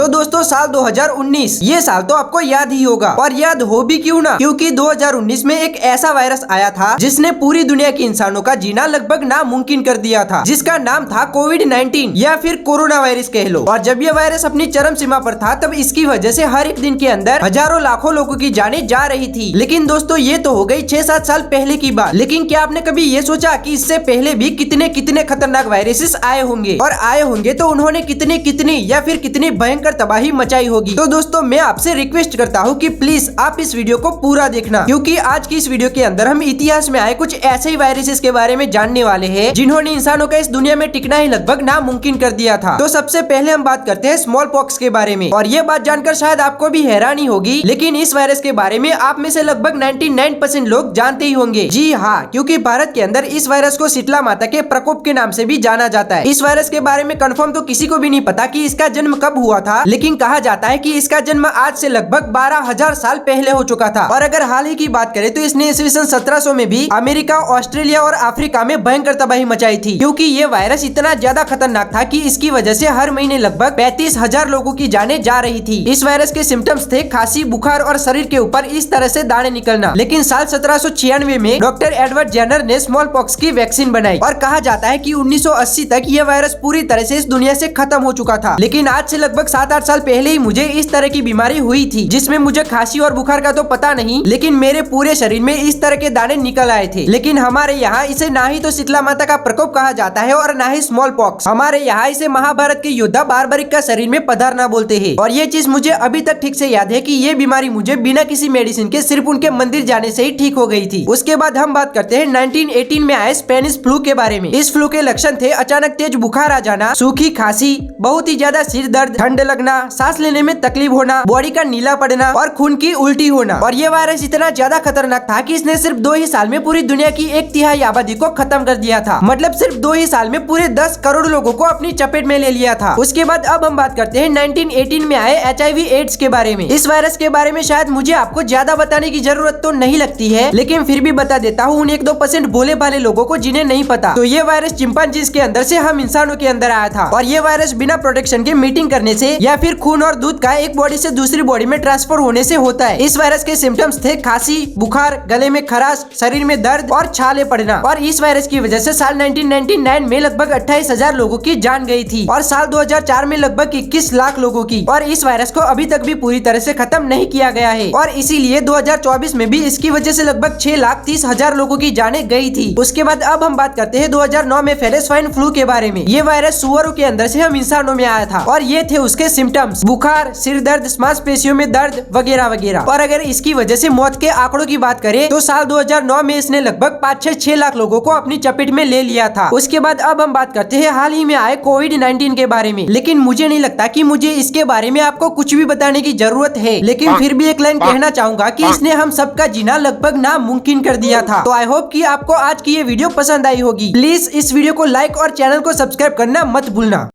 दोस्तों साल 2019 ये साल तो आपको याद ही होगा, और याद हो भी क्यों ना, क्योंकि 2019 में एक ऐसा वायरस आया था जिसने पूरी दुनिया के इंसानों का जीना लगभग नामुमकिन कर दिया था, जिसका नाम था कोविड-19 या फिर कोरोना वायरस कह लो। और जब ये वायरस अपनी चरम सीमा पर था तब इसकी वजह से हर एक दिन के अंदर हजारों लाखों लोगों की जानें जा रही थी। लेकिन दोस्तों ये तो हो गई 6-7 साल पहले की बात। लेकिन क्या आपने कभी ये सोचा कि इससे पहले भी कितने कितने खतरनाक वायरसेस आए होंगे, और आए होंगे तो उन्होंने कितनी कितनी या फिर कितनी भयंकर तबाही मचाई होगी। तो दोस्तों मैं आपसे रिक्वेस्ट करता हूँ कि प्लीज आप इस वीडियो को पूरा देखना, क्योंकि आज की इस वीडियो के अंदर हम इतिहास में आए कुछ ऐसे ही वायरसेस के बारे में जानने वाले हैं जिन्होंने इंसानों का इस दुनिया में टिकना ही लगभग नामुमकिन कर दिया था। तो सबसे पहले हम बात करते हैं स्मॉल पॉक्स के बारे में, और ये बात जानकर शायद आपको भी हैरानी होगी, लेकिन इस वायरस के बारे में आप में से लगभग 99% लोग जानते ही होंगे। जी हाँ, क्योंकि भारत के अंदर इस वायरस को शीतला माता के प्रकोप के नाम से भी जाना जाता है। इस वायरस के बारे में कंफर्म तो किसी को भी नहीं पता कि इसका जन्म कब हुआ था, लेकिन कहा जाता है कि इसका जन्म आज से लगभग 12,000 साल पहले हो चुका था। और अगर हाल ही की बात करें तो इसने ईस्वी सन 1700 में भी अमेरिका, ऑस्ट्रेलिया और अफ्रीका में भयंकर तबाही मचाई थी, क्योंकि ये वायरस इतना ज्यादा खतरनाक था कि इसकी वजह से हर महीने लगभग 35,000 लोगों की जानें जा रही थी। इस वायरस के सिम्टम्स थे खांसी, बुखार और शरीर के ऊपर इस तरह से दाने निकलना। लेकिन साल 1796 में डॉक्टर एडवर्ड जेनर ने स्मॉल पॉक्स की वैक्सीन बनाई, और कहा जाता है कि 1980 तक यह वायरस पूरी तरह से इस दुनिया से खत्म हो चुका था। लेकिन आज से लगभग 7-8 साल पहले ही मुझे इस तरह की बीमारी हुई थी, जिसमें मुझे खांसी और बुखार का तो पता नहीं, लेकिन मेरे पूरे शरीर में इस तरह के दाने निकल आए थे। लेकिन हमारे यहाँ इसे ना ही तो शीतला माता का प्रकोप कहा जाता है और ना ही स्मॉल पॉक्स। हमारे यहाँ इसे महाभारत के योद्धा बारबरिक का शरीर में पधारना बोलते हैं। और ये चीज मुझे अभी तक ठीक से याद है कि ये बीमारी मुझे बिना किसी मेडिसिन के सिर्फ उनके मंदिर जाने से ही ठीक हो गई थी। उसके बाद हम बात करते हैं 1918 में आए स्पेनिश फ्लू के बारे में। इस फ्लू के लक्षण थे अचानक तेज बुखार आ जाना, सूखी खांसी, बहुत ही ज्यादा सिर दर्द, ठंड लगना, सांस लेने में तकलीफ होना, बॉडी का नीला पड़ना और खून की उल्टी होना। और ये वायरस इतना ज्यादा खतरनाक था कि इसने सिर्फ 2 ही साल में पूरी दुनिया की 1/3 आबादी को खत्म कर दिया था। मतलब सिर्फ 2 ही साल में पूरे 10 करोड़ लोगों को अपनी चपेट में ले लिया था। उसके बाद अब हम बात करते हैं 1918 में आए HIV एड्स के बारे में। इस वायरस के बारे में शायद मुझे आपको ज्यादा बताने की जरूरत तो नहीं लगती है, लेकिन फिर भी बता देता हूँ उन 1-2% भोले भाले लोगों को जिन्हें नहीं पता। तो ये वायरस चिंपांजीज के अंदर से हम इंसानों के अंदर आया था, और ये वायरस बिना प्रोटेक्शन के मीटिंग करने से या फिर खून और दूध का एक बॉडी से दूसरी बॉडी में ट्रांसफर होने से होता है। इस वायरस के सिम्टम्स थे खांसी, बुखार, गले में खराश, शरीर में दर्द और छाले पड़ना। और इस वायरस की वजह से साल 1999 में लगभग 28,000 लोगों की जान गई थी, और साल 2004 में लगभग 21 लाख लोगों की। और इस वायरस को अभी तक भी पूरी तरह से खत्म नहीं किया गया है, और इसीलिए 2024 में भी इसकी वजह से लगभग 6,30,000 लोगों की जाने गई थी। उसके बाद अब हम बात करते हैं 2009 में फैले स्वाइन फ्लू के बारे में। ये वायरस सुअरों के अंदर से हम इंसानों में आया था, और ये थे उसके सिम्टम्स: बुखार, सिर दर्द, मांसपेशियों में दर्द वगैरह वगैरह। और अगर इसकी वजह से मौत के आंकड़ों की बात करें तो साल 2009 में इसने लगभग 5-6 लाख लोगों को अपनी चपेट में ले लिया था। उसके बाद अब हम बात करते हैं हाल ही में आए कोविड-19 के बारे में। लेकिन मुझे नहीं लगता कि मुझे इसके बारे में आपको कुछ भी बताने की जरूरत है, लेकिन फिर भी एक लाइन कहना चाहूंगा कि इसने हम सबका जीना लगभग नामुमकिन कर दिया था। तो आई होप कि आपको आज की ये वीडियो पसंद आई होगी। प्लीज इस वीडियो को लाइक और चैनल को सब्सक्राइब करना मत भूलना।